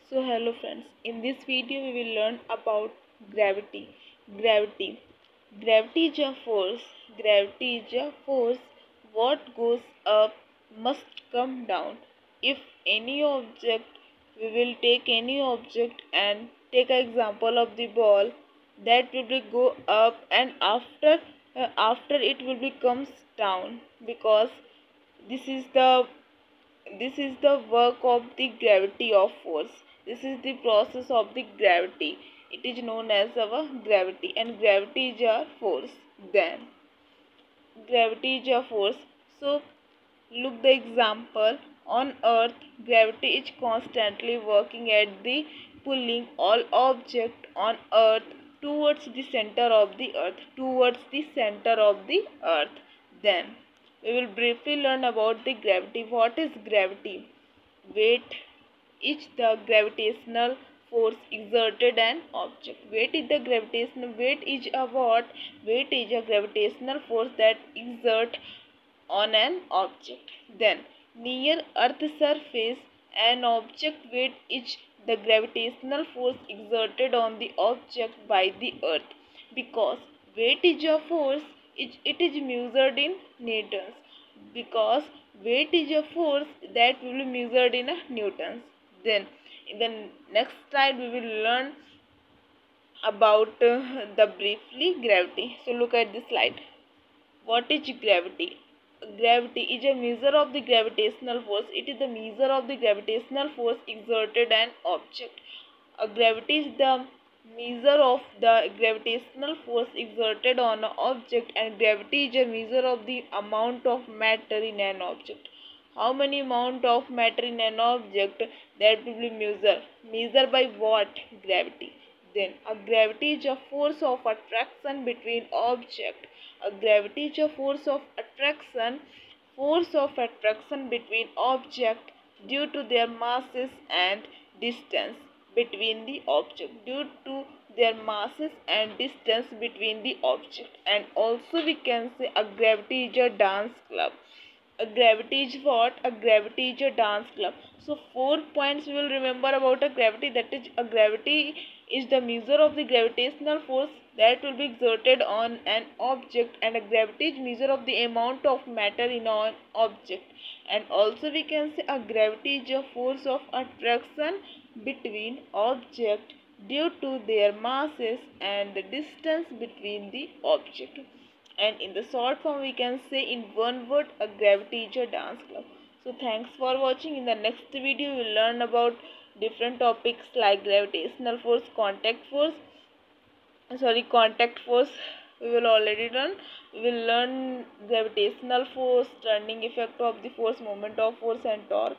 So hello friends, in this video we will learn about gravity. Gravity. Gravity is a force. Gravity is a force. What goes up must come down. If any object, we will take any object and take an example of the ball that will be go up and after it will be comes down because this is the this is the work of the gravity of force. This is the process of the gravity. It is known as our gravity, and gravity is a force. Then gravity is a force. So look the example. On earth, gravity is constantly working at the pulling all object on earth towards the center of the earth, towards the center of the earth. Then we will briefly learn about the gravity. What is gravity? Weight is the gravitational force exerted an object. Weight is a what? Weight is a gravitational force that exert on an object. Then near earth surface an object weight is the gravitational force exerted on the object by the earth. Because weight is a force, it is measured in newtons. Because weight is a force that will be measured in newtons. Then in the next slide we will learn about the briefly gravity. So look at this slide. What is gravity? Gravity is a measure of the gravitational force. It is the measure of the gravitational force exerted an object. Gravity is the measure of the gravitational force exerted on an object, and gravity is a measure of the amount of matter in an object. How many amount of matter in an object that will be measured? Measure by what? Gravity. Then a gravity is a force of attraction between object. A gravity is a force of attraction between object due to their masses and distance between the object. Due to their masses and distance between the object. And also we can say a gravity is a dance club. A gravity is what? A gravity is a dance club. So 4 points we will remember about a gravity. That is, a gravity is the measure of the gravitational force that will be exerted on an object, and a gravity is measure of the amount of matter in an object. And also we can say a gravity is a force of attraction between object due to their masses and the distance between the object. And in the short form we can say in one word, a gravity is a dance club. So thanks for watching. In the next video we will learn about different topics like gravitational force, contact force we will already learn. We will learn gravitational force, turning effect of the force, moment of force, and torque.